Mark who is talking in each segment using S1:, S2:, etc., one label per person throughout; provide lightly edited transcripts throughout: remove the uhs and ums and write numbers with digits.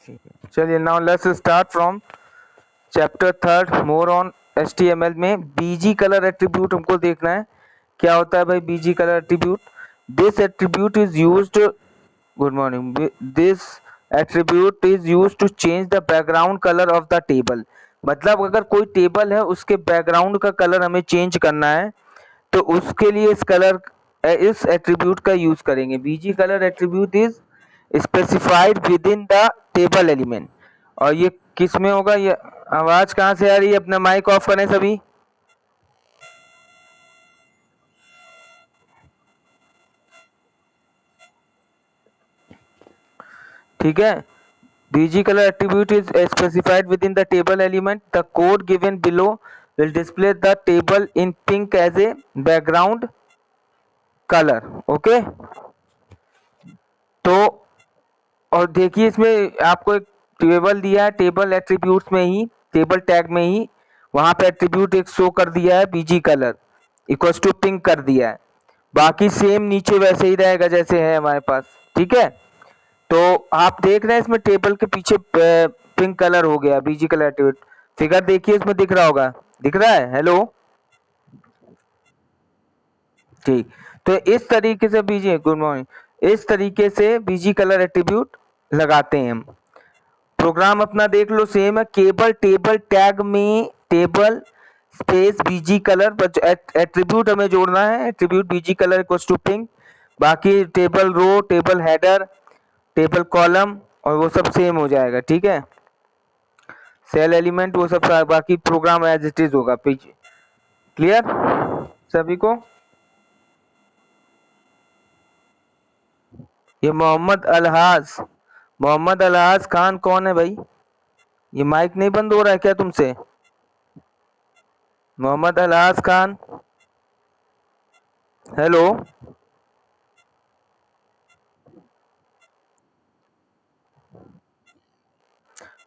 S1: चलिए now let's start from chapter third more on HTML में बीजी colour attribute हमको देखना है। क्या होता है भाई BG colour attribute? This attribute is used, good morning, this attribute is used to change the background colour of the table. मतलब अगर कोई टेबल है उसके बैकग्राउंड का कलर हमें चेंज करना है तो उसके लिए इस एट्रीब्यूट का यूज करेंगे। बीजी colour attribute is specified within the table element. और ये किस में होगा? ये आवाज कहाँ से आ रही है? अपना माइक ऑफ करें सभी। ठीक है। BG colour attribute is specified within the table element. The code given below will display the table in pink as a background colour. Okay, तो और देखिए इसमें आपको एक टेबल दिया है, टेबल एट्रीब्यूट्स में ही, टेबल टैग में ही वहां पे एट्रीब्यूट एक शो कर दिया है BG colour equal to pink कर दिया है। बाकी सेम नीचे वैसे ही रहेगा जैसे है हमारे पास। ठीक है, तो आप देख रहे हैं इसमें टेबल के पीछे पिंक कलर हो गया बीजी कलर एट्रीब्यूट। फिगर देखिए इसमें दिख रहा होगा, दिख रहा है? हेलो, ठीक। तो इस तरीके से बीजी, गुड मॉर्निंग, इस तरीके से बीजी कलर एट्रीब्यूट लगाते हैं हम। प्रोग्राम अपना देख लो, सेम है। केवल टेबल टैग में table space BG colour attribute हमें जोड़ना है। Attribute BG colour equals to pink. बाकी table row, table header, table column और वो सब सेम हो जाएगा। ठीक है, सेल एलिमेंट वो सब बाकी प्रोग्राम एज इट इज होगा पीछे। क्लियर सभी को? ये मोहम्मद अलहाज खान कौन है भाई? ये माइक नहीं बंद हो रहा है क्या तुमसे? Mohammed Alhaj Khan, hello.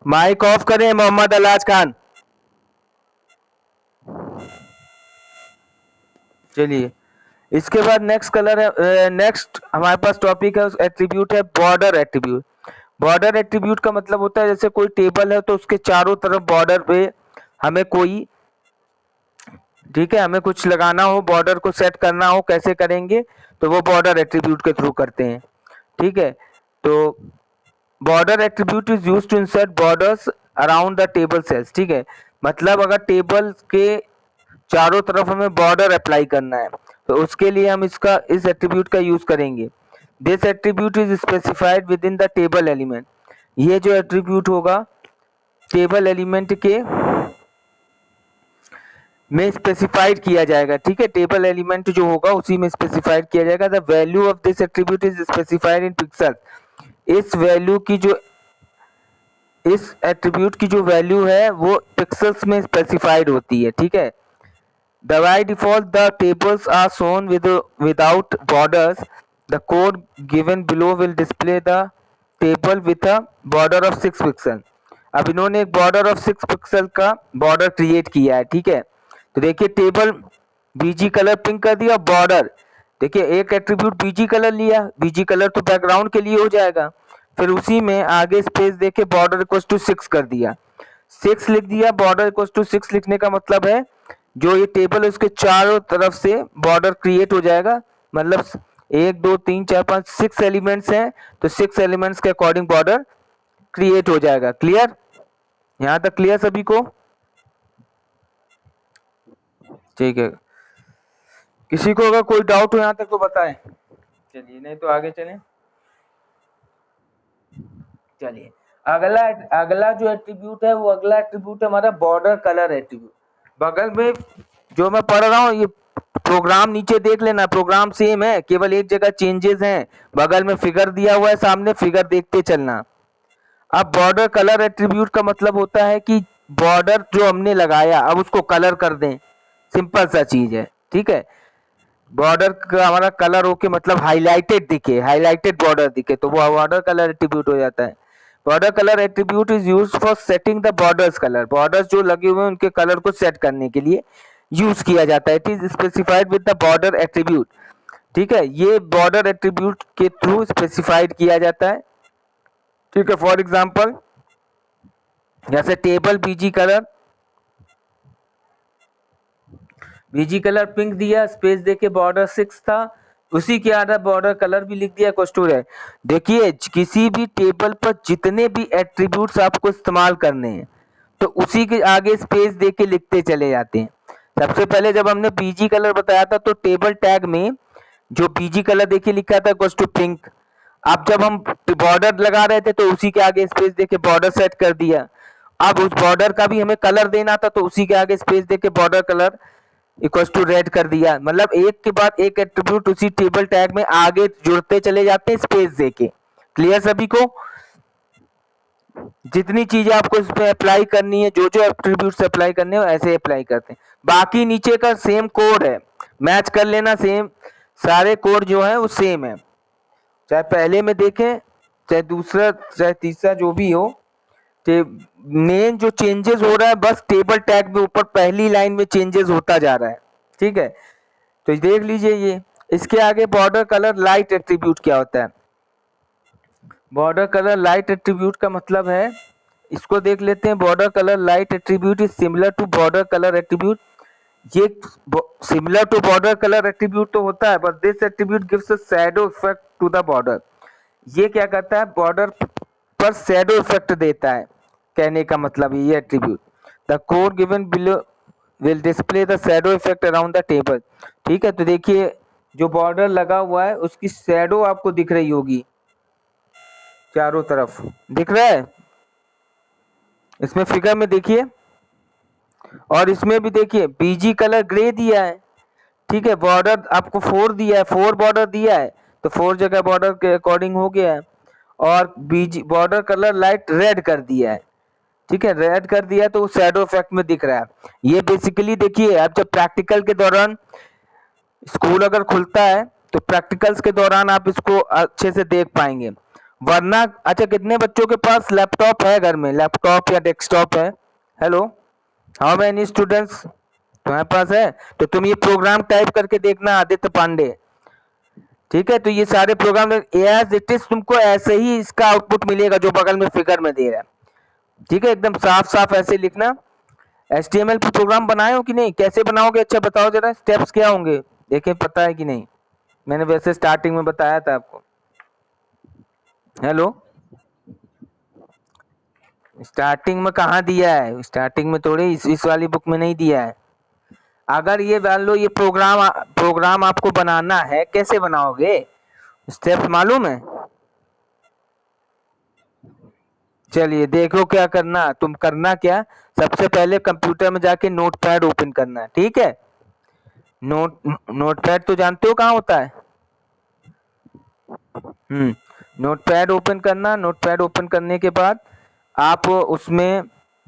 S1: Mike off करें मोहम्मद अलहाज खान। चलिए, इसके बाद नेक्स्ट कलर है, नेक्स्ट हमारे पास टॉपिक है, एट्रीब्यूट है बॉर्डर एट्रीब्यूट। बॉर्डर एट्रीब्यूट का मतलब होता है जैसे कोई टेबल है तो उसके चारों तरफ बॉर्डर पे हमें कोई, ठीक है, हमें कुछ लगाना हो, बॉर्डर को सेट करना हो, कैसे करेंगे? तो वो बॉर्डर एट्रीब्यूट के थ्रू करते हैं। ठीक है, तो border attribute is used to insert borders around the table cells. ठीक है, मतलब अगर टेबल के चारों तरफ हमें बॉर्डर अप्लाई करना है तो उसके लिए हम इस एट्रीब्यूट का यूज करेंगे। This attribute is specified within the table element. ये जो एट्रीब्यूट होगा टेबल एलिमेंट के में स्पेसिफाइड किया जाएगा। ठीक है, टेबल एलिमेंट जो होगा उसी में स्पेसिफाइड किया जाएगा। The value of this attribute is specified in pixel. इस एट्रीब्यूट की जो वैल्यू है वो पिक्सल्स में स्पेसिफाइड होती है। ठीक है, by default the tables are shown without borders. The code given below will display the table with a border of 6 pixel. अब इन्होंने एक बॉर्डर ऑफ 6 पिक्सल का बॉर्डर क्रिएट किया है। ठीक है, तो देखिए टेबल बीजी कलर पिंक कर दिया, बॉर्डर देखिए एक एट्रीब्यूट बीजी कलर लिया, बीजी कलर तो बैकग्राउंड के लिए हो जाएगा, फिर उसी में आगे स्पेस देके बॉर्डर इक्वल टू 6 कर दिया, 6 लिख दिया। बॉर्डर इक्वल टू 6 लिखने का मतलब है जो ये टेबल है उसके चारों तरफ से बॉर्डर क्रिएट हो जाएगा। मतलब 1 2 3 4 5 6 एलिमेंट्स हैं तो 6 एलिमेंट्स के अकॉर्डिंग बॉर्डर क्रिएट हो जाएगा। क्लियर? यहां तक क्लियर सभी को? ठीक है, किसी को अगर कोई डाउट हो यहां तक तो बताएं। चलिए, नहीं तो आगे चलें। चलिए, अगला अगला जो एट्रीब्यूट है वो अगला एट्रीब्यूट है हमारा बॉर्डर कलर एट्रीब्यूट। बगल में जो मैं पढ़ रहा हूँ ये प्रोग्राम नीचे देख लेना, प्रोग्राम सेम है, केवल एक जगह चेंजेस हैं। बगल में फिगर दिया हुआ है, सामने फिगर देखते चलना। अब बॉर्डर कलर एट्रीब्यूट का मतलब होता है कि बॉर्डर जो हमने लगाया अब उसको कलर कर दें। सिंपल सा चीज है। ठीक है, बॉर्डर का हमारा कलर होके मतलब हाईलाइटेड दिखे, हाईलाइटेड बॉर्डर दिखे तो वो बॉर्डर कलर एट्रीब्यूट हो जाता है। Border colour attribute is used for setting the borders colour. Borders जो लगे हुए हैं उनके कलर को सेट करने के लिए यूज किया जाता है। It is specified with the border attribute. ठीक है, ये बॉर्डर एट्रीब्यूट के थ्रू स्पेसिफाइड किया जाता है। ठीक है, फॉर एग्जांपल जैसे टेबल बीजी कलर पिंक दिया, स्पेस देके बॉर्डर 6 था, उसी के आधा बॉर्डर कलर भी लिख दिया इक्वल है। देखिए किसी भी टेबल पर जितने भी एट्रीब्यूट्स आपको इस्तेमाल करने हैं तो उसी के आगे स्पेस देके लिखते चले जाते हैं। सबसे पहले जब हमने बीजी कलर बताया था तो टेबल टैग में जो बीजी कलर देखिए लिखा था इक्वल टू पिंक। अब जब हम बॉर्डर लगा रहे थे तो उसी के आगे स्पेस देके बॉर्डर सेट कर दिया। अब उस बॉर्डर का भी हमें कलर देना था तो उसी के आगे स्पेस देके border colour equal to red कर दिया। मतलब एक के बाद एक एट्रीब्यूट उसी टेबल टैग में आगे जुड़ते चले जाते हैं स्पेस देके। क्लियर सभी को? जितनी चीजें आपको इसमें अप्लाई करनी है, जो जो एट्रीब्यूट्स अप्लाई करने हो ऐसे अप्लाई करते हैं। बाकी नीचे का सेम कोड है, मैच कर लेना, सेम सारे कोड जो है वो सेम है, चाहे पहले में देखें चाहे दूसरा चाहे तीसरा जो भी हो। मेन जो चेंजेस हो रहा है बस टेबल टैग में ऊपर पहली लाइन में चेंजेस होता जा रहा है। ठीक है, तो देख लीजिए ये। इसके आगे बॉर्डर कलर लाइट एट्रीब्यूट क्या होता है? बॉर्डर कलर लाइट एट्रीब्यूट का मतलब है, इसको देख लेते हैं। Border colour light attribute is similar to border colour attribute. ये similar to border colour attribute तो होता है, but this attribute gives a shadow effect to the border. ये क्या करता है? बॉर्डर पर शैडो इफेक्ट देता है, कहने का मतलब ये attribute. The code given below will display the shadow effect around the table. ठीक है, तो देखिए जो बॉर्डर लगा हुआ है उसकी शैडो आपको दिख रही होगी, चारों तरफ दिख रहा है इसमें फिगर में देखिए। और इसमें भी देखिए बीजी कलर ग्रे दिया है। ठीक है, बॉर्डर आपको 4 दिया है, 4 बॉर्डर दिया है तो 4 जगह बॉर्डर के अकॉर्डिंग हो गया है। और बीजी बॉर्डर कलर लाइट रेड कर दिया है। ठीक है, रेड कर दिया तो शैडो इफेक्ट में दिख रहा है। ये बेसिकली देखिए आप जब प्रैक्टिकल के दौरान, स्कूल अगर खुलता है तो प्रैक्टिकल्स के दौरान आप इसको अच्छे से देख पाएंगे। वरना अच्छा, कितने बच्चों के पास लैपटॉप है घर में, लैपटॉप या डेस्कटॉप है? हेलो, हाउ मेनी स्टूडेंट्स तुम्हारे पास है? तो तुम ये प्रोग्राम टाइप करके देखना, आदित्य पांडे। ठीक है, तो ये सारे प्रोग्राम एज इट इज तुमको ऐसे ही इसका आउटपुट मिलेगा जो बगल में फिगर में दे रहा है। ठीक है, एकदम साफ साफ ऐसे लिखना। HTML पे प्रोग्राम बनाए हो कि नहीं? कैसे बनाओगे अच्छा बताओ जरा, स्टेप्स क्या होंगे? देखें पता है कि नहीं, मैंने वैसे स्टार्टिंग में बताया था आपको। हेलो, स्टार्टिंग में कहाँ दिया है? स्टार्टिंग में थोड़ी, इस वाली बुक में नहीं दिया है। अगर ये मान लो ये प्रोग्राम आपको बनाना है, कैसे बनाओगे? स्टेप्स मालूम है? चलिए देखो क्या करना, तुम करना क्या, सबसे पहले कंप्यूटर में जाके नोटपैड ओपन करना है। ठीक है, नोटपैड तो जानते हो कहाँ होता है? नोटपैड ओपन करना। नोटपैड ओपन करने के बाद आप उसमें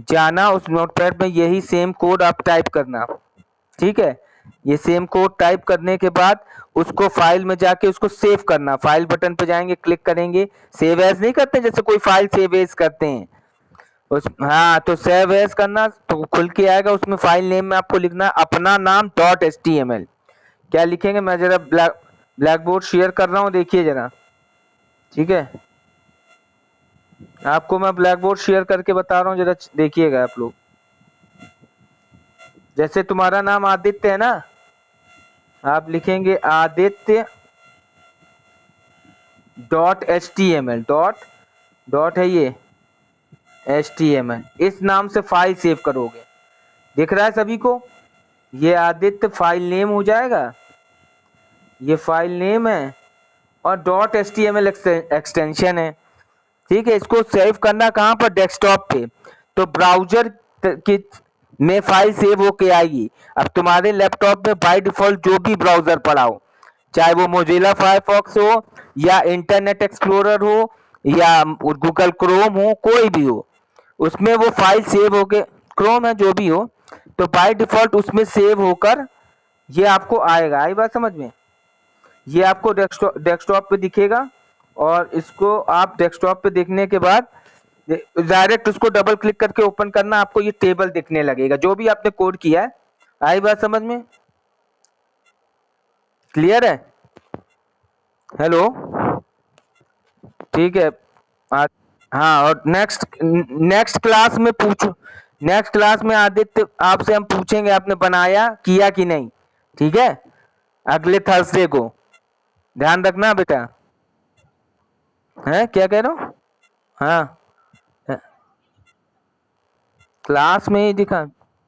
S1: जाना, उस नोटपैड में यही सेम कोड आप टाइप करना। ठीक है, ये सेम कोड टाइप करने के बाद उसको फाइल में जाके उसको सेव करना। फाइल बटन पे जाएंगे, क्लिक करेंगे, सेव एज नहीं करते जैसे कोई फाइल सेव एज करते हैं उस, हाँ तो सेव एज करना तो खुल के आएगा। उसमें फाइल नेम में आपको लिखना अपना नाम .html। क्या लिखेंगे? मैं जरा ब्लैक बोर्ड शेयर कर रहा हूँ, देखिए जरा। ठीक है, आपको मैं ब्लैक बोर्ड शेयर करके बता रहा हूँ, जरा देखिएगा आप लोग। जैसे तुम्हारा नाम आदित्य है ना, आप लिखेंगे आदित्य .html डॉट है ये HTML, इस नाम से फाइल सेव करोगे। दिख रहा है सभी को? ये आदित्य फाइल नेम हो जाएगा, ये फाइल नेम है और .html एक्सटेंशन है। ठीक है, इसको सेव करना कहाँ पर? डेस्कटॉप पे। तो ब्राउजर की में फाइल सेव होके आएगी। अब तुम्हारे लैपटॉप में बाय डिफॉल्ट जो भी ब्राउजर पड़ा हो, चाहे वो मोजिला फायरफॉक्स हो या इंटरनेट एक्सप्लोरर हो या गूगल क्रोम हो, कोई भी हो, उसमें वो फाइल सेव होके, क्रोम है जो भी हो, तो बाय डिफॉल्ट उसमें सेव होकर ये आपको आएगा। आई बात समझ में? ये आपको डेस्कटॉप पे दिखेगा और इसको आप डेस्कटॉप पे देखने के बाद डायरेक्ट उसको डबल क्लिक करके ओपन करना, आपको ये टेबल दिखने लगेगा जो भी आपने कोड किया है। आई बात समझ में? क्लियर है? हेलो, ठीक है। हाँ, और नेक्स्ट क्लास में पूछो, नेक्स्ट क्लास में आदित्य आपसे हम पूछेंगे आपने बनाया किया कि नहीं, ठीक है, अगले थर्सडे को। ध्यान रखना बेटा। है क्या कह रहे हो? हाँ, क्लास में ही दिखा।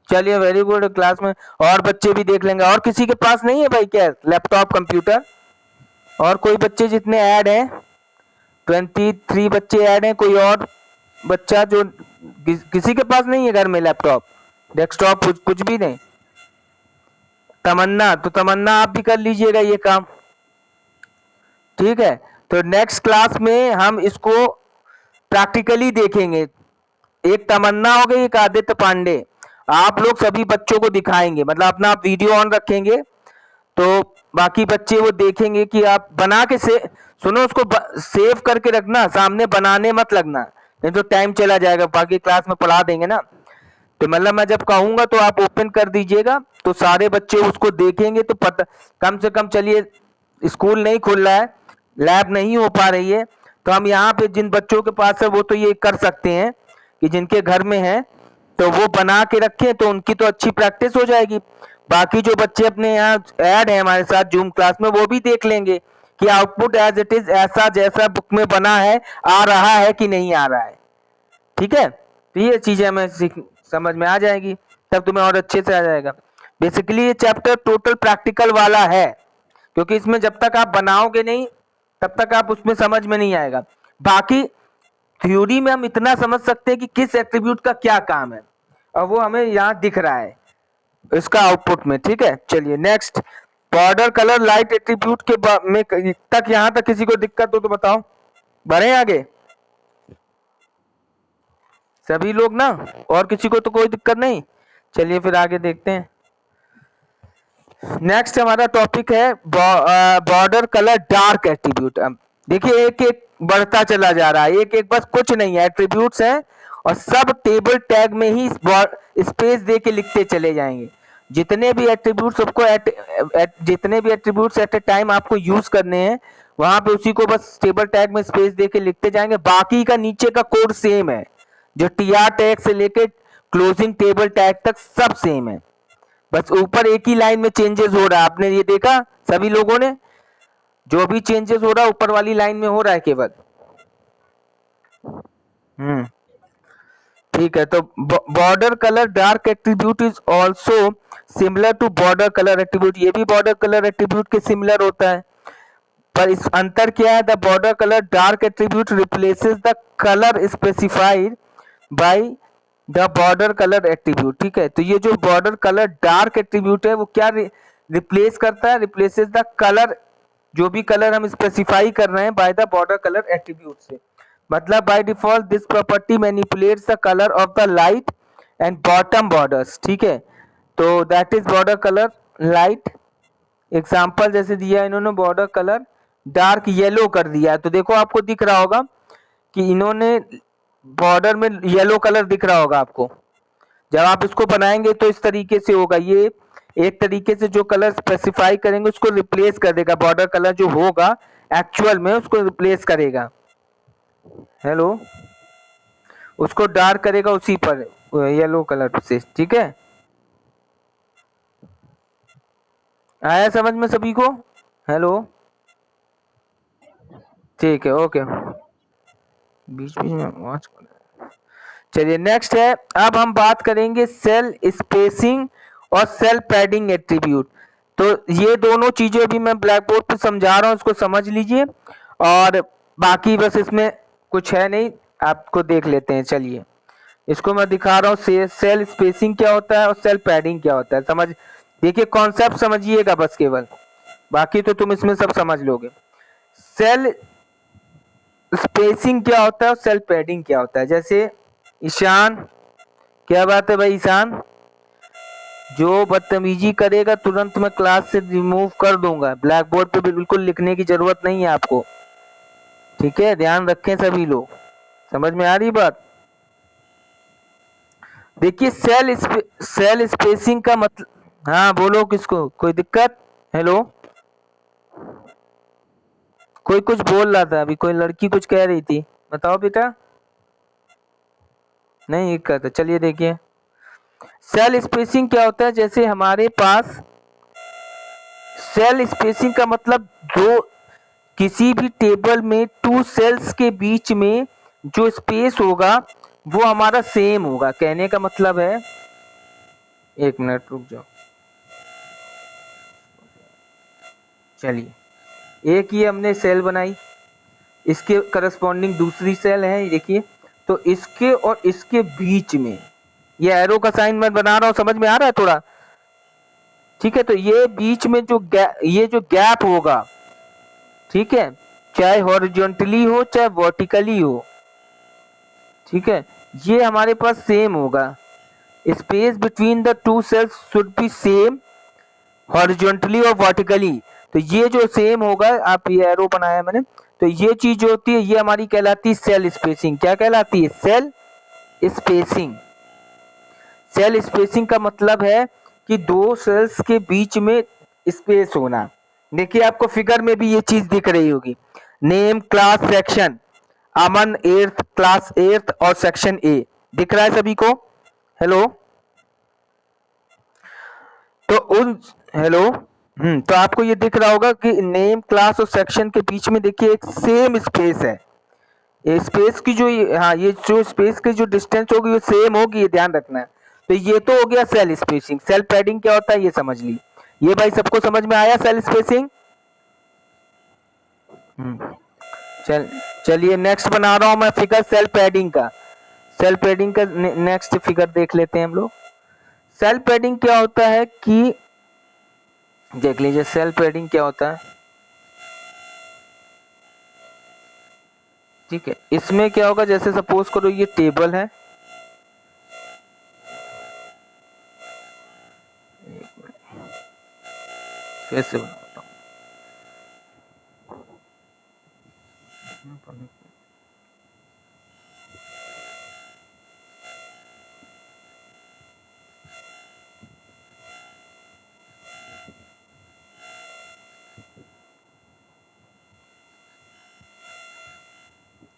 S1: चलिए वेरी गुड, क्लास में और बच्चे भी देख लेंगे। और किसी के पास नहीं है भाई क्या लैपटॉप कंप्यूटर? और कोई बच्चे जितने ऐड हैं, 23 बच्चे ऐड हैं, कोई और बच्चा जो किसी के पास नहीं है घर में लैपटॉप डेस्कटॉप कुछ भी नहीं? तमन्ना, तो तमन्ना आप भी कर लीजिएगा ये काम, ठीक है। तो नेक्स्ट क्लास में हम इसको प्रैक्टिकली देखेंगे। एक तमन्ना हो गई, एक आदित्य पांडे, आप लोग सभी बच्चों को दिखाएंगे, मतलब अपना आप वीडियो ऑन रखेंगे तो बाकी बच्चे वो देखेंगे कि आप बना के से सुनो, उसको सेव करके रखना, सामने बनाने मत लगना, नहीं तो टाइम चला जाएगा, बाकी क्लास में पढ़ा देंगे ना। तो मतलब मैं जब कहूंगा तो आप ओपन कर दीजिएगा, तो सारे बच्चे उसको देखेंगे तो पता, कम से कम चलिए स्कूल नहीं खुल रहा है, लैब नहीं हो पा रही है, तो हम यहाँ पे जिन बच्चों के पास है वो तो ये कर सकते हैं कि जिनके घर में है तो वो बना के रखें, तो उनकी तो अच्छी प्रैक्टिस हो जाएगी। बाकी जो बच्चे अपने यहाँ ऐड है हमारे साथ जूम क्लास में, वो भी देख लेंगे कि आउटपुट एज इट इज ऐसा जैसा बुक में बना है आ रहा है कि नहीं आ रहा है, ठीक है। तो ये चीजें हमें समझ में आ जाएगी, तब तुम्हें और अच्छे से आ जाएगा। बेसिकली ये चैप्टर टोटल प्रैक्टिकल वाला है, क्योंकि इसमें जब तक आप बनाओगे नहीं तब तक आप उसमें समझ में नहीं आएगा। बाकी थ्योरी में हम इतना समझ सकते हैं कि किस एट्रीब्यूट का क्या काम है, और वो हमें यहाँ दिख रहा है इसका आउटपुट में, ठीक है। चलिए next, border colour light attribute के में तक, यहाँ तक किसी को दिक्कत हो तो बताओ, बढ़े आगे सभी लोग ना, और किसी को तो कोई दिक्कत नहीं? चलिए फिर आगे देखते हैं। नेक्स्ट हमारा टॉपिक है बॉर्डर कलर डार्क एट्रीब्यूट। देखिए एक एक बढ़ता चला जा रहा है, एक एक बस कुछ नहीं है, एट्रीब्यूट्स हैं और सब टेबल टैग में ही स्पेस दे के लिखते चले जाएंगे। जितने भी एट्रीब्यूट्स सबको जितने भी एट्रीब्यूट्स एट ए टाइम आपको यूज करने हैं, वहां पे उसी को बस टेबल टैग में स्पेस दे के लिखते जाएंगे। बाकी का नीचे का कोड सेम है, जो टीआर टैग से लेके क्लोजिंग टेबल टैग तक सब सेम है, बस ऊपर एक ही लाइन में चेंजेस हो रहा है। आपने ये देखा सभी लोगों ने, जो भी चेंजेस हो रहा है ऊपर वाली लाइन में हो रहा है केवल। हम्म, ठीक है। तो border colour dark attribute is also similar to border colour attribute, ये भी बॉर्डर कलर एट्रीब्यूट के सिमिलर होता है, पर इस अंतर क्या है, the border colour dark attribute replaces the colour specified by the border colour attribute, ठीक है। तो ये जो बॉर्डर कलर डार्क एट्रीब्यूट है वो क्या रिप्लेस करता है, रिप्लेसेस द कलर, जो भी कलर हम स्पेसिफाई कर रहे हैं bye the border colour attribute से। मतलब by default this property manipulates the colour of the light and bottom borders, ठीक है। तो that is border colour light. Example जैसे दिया इन्होंने, बॉर्डर कलर डार्क येलो कर दिया है, तो देखो आपको दिख रहा होगा कि इन्होंने बॉर्डर में येलो कलर दिख रहा होगा आपको। जब आप इसको बनाएंगे तो इस तरीके से होगा, ये एक तरीके से जो कलर स्पेसिफाई करेंगे उसको रिप्लेस कर देगा, बॉर्डर कलर जो होगा एक्चुअल में उसको रिप्लेस करेगा, हेलो, उसको डार्क करेगा उसी पर येलो कलर से, ठीक है। आया समझ में सभी को? हेलो, ठीक है, ओके। बीच बीच में आवाज, चलिए नेक्स्ट है, अब हम बात करेंगे सेल स्पेसिंग और सेल पैडिंग एट्रीब्यूट। तो ये दोनों चीजें भी मैं ब्लैक बोर्ड पे समझा रहा हूँ, इसको समझ लीजिए, और बाकी बस इसमें कुछ है नहीं, आपको देख लेते हैं। चलिए इसको मैं दिखा रहा हूँ, सेल स्पेसिंग क्या होता है और सेल पैडिंग क्या होता है, समझ, देखिए कॉन्सेप्ट समझिएगा बस केवल, बाकी तो तुम इसमें सब समझ लोगे। सेल स्पेसिंग क्या होता है और सेल पैडिंग क्या होता है। जैसे ईशान, क्या बात है भाई ईशान, जो बदतमीजी करेगा तुरंत मैं क्लास से रिमूव कर दूंगा, ब्लैक बोर्ड पे बिल्कुल लिखने की जरूरत नहीं है आपको, ठीक है, ध्यान रखें सभी लोग, समझ में आ रही बात। देखिए सेल स्पेसिंग का मतलब, हाँ बोलो, किसको कोई दिक्कत? हेलो, कोई कुछ बोल रहा था अभी, कोई लड़की कुछ कह रही थी, बताओ बेटा। नहीं ये करते। चलिए देखिए सेल स्पेसिंग क्या होता है। जैसे हमारे पास सेल स्पेसिंग का मतलब दो किसी भी टेबल में टू सेल्स के बीच में जो स्पेस होगा वो हमारा सेम होगा। कहने का मतलब है, एक मिनट रुक जाओ। चलिए एक ये हमने सेल बनाई, इसके करस्पॉन्डिंग दूसरी सेल है देखिए। तो इसके और इसके बीच में ये एरो का साइन मैं बना रहा हूं, समझ में आ रहा है थोड़ा? ठीक है, तो ये बीच में जो ये जो गैप होगा, ठीक है, चाहे हॉरिजॉन्टली हो चाहे वर्टिकली हो, ठीक है, ये हमारे पास सेम होगा। Space between the two cells should be same horizontally और वर्टिकली। तो ये जो सेम होगा, आप ये एरो बनाया मैंने, तो ये चीज जो होती है ये हमारी कहलाती है सेल स्पेसिंग। क्या कहलाती है? Cell spacing. सेल स्पेसिंग का मतलब है कि दो सेल्स के बीच में स्पेस होना। देखिए आपको फिगर में भी ये चीज दिख रही होगी। Name, class, section. Aman 8th class 8th और सेक्शन ए दिख रहा है सभी को? हेलो, तो उन हेलो तो आपको ये दिख रहा होगा कि नेम, क्लास और सेक्शन के बीच में देखिए एक सेम स्पेस है। ये स्पेस की जो हाँ ये जो स्पेस की जो डिस्टेंस होगी वो सेम होगी, ये ध्यान रखना है। तो ये तो हो गया सेल स्पेसिंग। सेल पैडिंग क्या होता है ये समझ ली। ये भाई सबको समझ में आया सेल स्पेसिंग? चलिए नेक्स्ट बना रहा हूं मैं फिगर सेल पैडिंग का। सेल पैडिंग का नेक्स्ट फिगर देख लेते हैं हम लोग। सेल पैडिंग क्या होता है कि देख लीजिए सेल पैडिंग क्या होता है। ठीक है, इसमें क्या होगा, जैसे सपोज करो ये टेबल है, कैसे बनाता हूँ।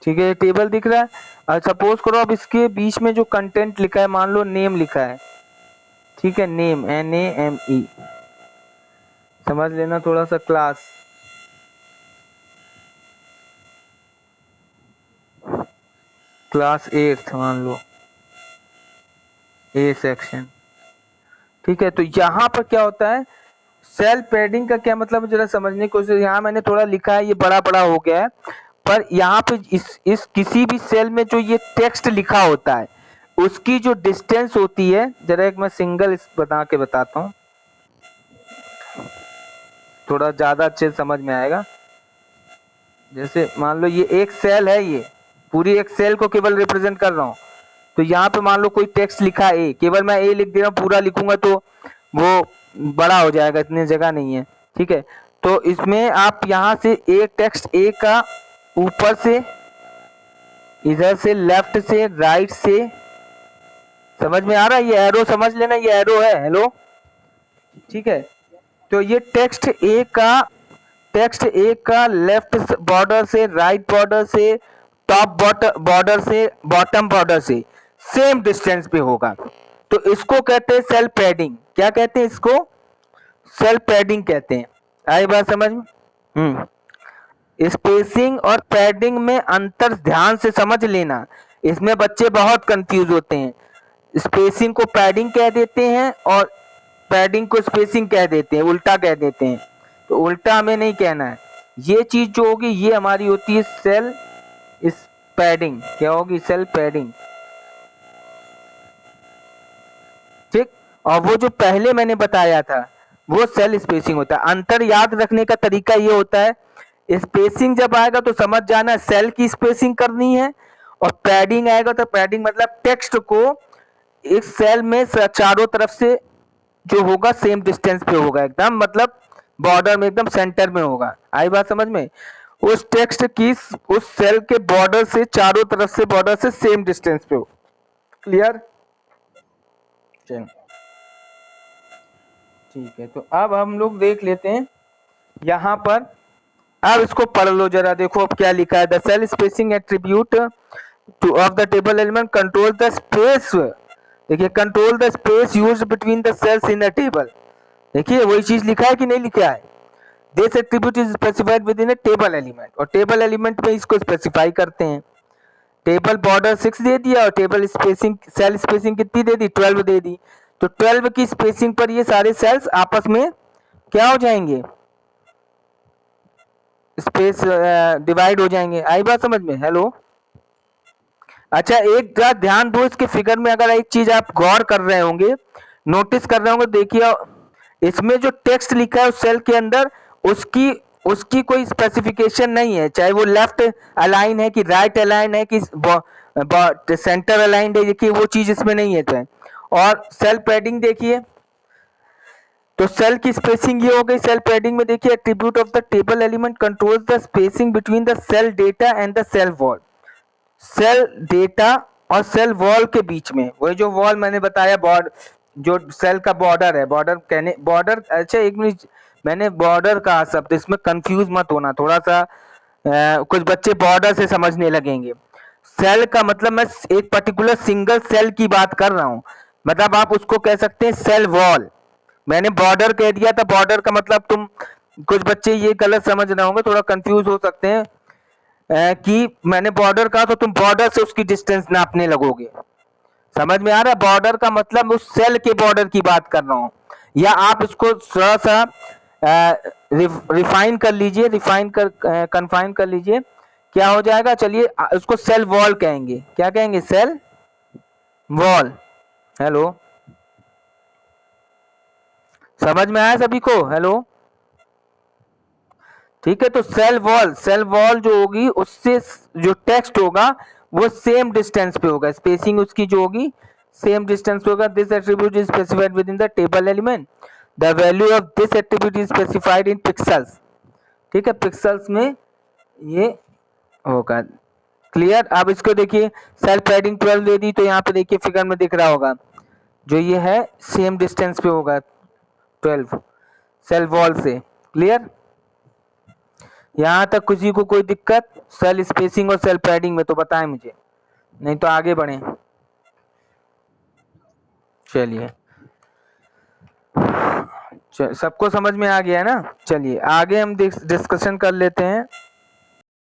S1: ठीक है, टेबल दिख रहा है। और सपोज करो अब इसके बीच में जो कंटेंट लिखा है, मान लो नेम लिखा है, ठीक है, नेम NAME, समझ लेना थोड़ा सा। क्लास, क्लास 8th मान लो, ए सेक्शन। ठीक है, तो यहाँ पर क्या होता है, सेल पैडिंग का क्या मतलब है जरा समझने की कोशिश। यहाँ मैंने थोड़ा लिखा है, ये बड़ा बड़ा हो गया है, पर यहाँ पे इस किसी भी सेल में जो ये टेक्स्ट लिखा होता है उसकी जो डिस्टेंस होती है, जरा एक मैं सिंगल बना के बताता हूँ, थोड़ा ज्यादा अच्छे से समझ में आएगा। जैसे मान लो ये एक सेल है, ये पूरी एक सेल को केवल रिप्रेजेंट कर रहा हूँ। तो यहाँ पे मान लो कोई टेक्स्ट लिखा है ए, केवल मैं ए लिख दे रहा हूँ, पूरा लिखूंगा तो वो बड़ा हो जाएगा, इतनी जगह नहीं है। ठीक है, तो इसमें आप यहाँ से एक टेक्स्ट ए का ऊपर से, इधर से, लेफ्ट से, राइट से, समझ में आ रहा है? ये एरो समझ लेना, ये एरो है। हेलो, ठीक है, तो ये टेक्स्ट ए का लेफ्ट बॉर्डर से, राइट बॉर्डर से, टॉप बॉर्डर से, बॉटम बॉर्डर से सेम डिस्टेंस पे होगा। तो इसको कहते हैं सेल पैडिंग। क्या कहते हैं इसको? सेल पैडिंग कहते हैं। आई बात समझ में? स्पेसिंग और पैडिंग में अंतर ध्यान से समझ लेना, इसमें बच्चे बहुत कंफ्यूज होते हैं। स्पेसिंग को पैडिंग कह देते हैं और पैडिंग को स्पेसिंग कह देते हैं, उल्टा कह देते हैं। तो उल्टा हमें नहीं कहना है। ये चीज जो होगी ये हमारी होती है सेल इस पैडिंग। क्या होगी? Cell padding. ठीक, और वो जो पहले मैंने बताया था वो सेल स्पेसिंग होता है। अंतर याद रखने का तरीका ये होता है, स्पेसिंग जब आएगा तो समझ जाना सेल की स्पेसिंग करनी है, और पैडिंग आएगा तो पैडिंग मतलब टेक्स्ट को एक सेल में चारों तरफ से जो होगा सेम डिस्टेंस पे होगा, एकदम मतलब बॉर्डर में एकदम सेंटर में होगा। आई बात समझ में? उस टेक्स्ट की उस सेल के बॉर्डर से चारों तरफ से बॉर्डर से सेम डिस्टेंस पे हो। क्लियर? ठीक है, तो अब हम लोग देख लेते हैं यहाँ पर। अब इसको पढ़ लो जरा, देखो अब क्या लिखा है। The cell spacing attribute to of the table element control the space, देखिए control the space used between the cells in a table, देखिए वही चीज लिखा है कि नहीं लिखा है। This attribute is specified within a table element, और टेबल एलिमेंट में इसको स्पेसिफाई करते हैं। टेबल बॉर्डर 6 दे दिया और टेबल स्पेसिंग सेल स्पेसिंग कितनी दे दी 12 दे दी, तो 12 की स्पेसिंग पर ये सारे सेल्स आपस में क्या हो जाएंगे, स्पेस डिवाइड हो जाएंगे। आई बात समझ में? हेलो, अच्छा एक बात ध्यान दो, इसके फिगर में अगर एक चीज आप गौर कर रहे होंगे, नोटिस कर रहे होंगे, देखिए इसमें जो टेक्स्ट लिखा है उस सेल के अंदर उसकी उसकी कोई स्पेसिफिकेशन नहीं है, चाहे वो लेफ्ट अलाइन है कि राइट अलाइन है कि सेंटर अलाइंड है, देखिए वो चीज इसमें नहीं है। तो और सेल पैडिंग देखिए, तो सेल की स्पेसिंग ये हो गई। सेल पैडिंग में देखिए attribute of the table element controls the spacing between the cell data and the cell wall, cell data और सेल वॉल के बीच में, वही जो वॉल मैंने बताया बॉर्डर, जो सेल का बॉर्डर है, बॉर्डर कहने बॉर्डर, अच्छा एक मिनट, मैंने बॉर्डर कहा शब्द, इसमें कंफ्यूज मत होना थोड़ा सा, कुछ बच्चे बॉर्डर से समझने लगेंगे। सेल का मतलब मैं एक पर्टिकुलर सिंगल सेल की बात कर रहा हूँ, मतलब आप उसको कह सकते हैं सेल वॉल। मैंने बॉर्डर कह दिया था, बॉर्डर का मतलब तुम कुछ बच्चे ये गलत समझ रहे होंगे, थोड़ा कंफ्यूज हो सकते हैं कि मैंने बॉर्डर कहा तो तुम बॉर्डर से उसकी डिस्टेंस नापने लगोगे। समझ में आ रहा है? बॉर्डर का मतलब उस सेल के बॉर्डर की बात कर रहा हूं, या आप इसको थोड़ा सा रिफाइन कर लीजिए, रिफाइन कर कन्फाइन कर लीजिए, क्या हो जाएगा, चलिए उसको सेल वॉल कहेंगे। क्या कहेंगे? Cell wall. हेलो, समझ में आया सभी को? हेलो, ठीक है, तो सेल वॉल, सेल वॉल जो होगी उससे जो टेक्स्ट होगा वो सेम डिस्टेंस पे होगा, स्पेसिंग उसकी जो होगी सेम डिस्टेंस पे होगा। This attribute is specified within the table element, the value of this attribute is specified in pixels, ठीक है, पिक्सल्स में ये होगा। क्लियर? अब इसको देखिए, सेल पैडिंग 12 दे दी, तो यहाँ पे देखिए फिगर में दिख रहा होगा जो ये है सेम डिस्टेंस पे होगा 12 सेल वॉल से। क्लियर? यहाँ तक किसी को कोई दिक्कत सेल स्पेसिंग और सेल पैडिंग में तो बताएं मुझे, नहीं तो आगे बढ़े। चलिए, सबको समझ में आ गया ना? चलिए आगे हम डिस्कशन कर लेते हैं।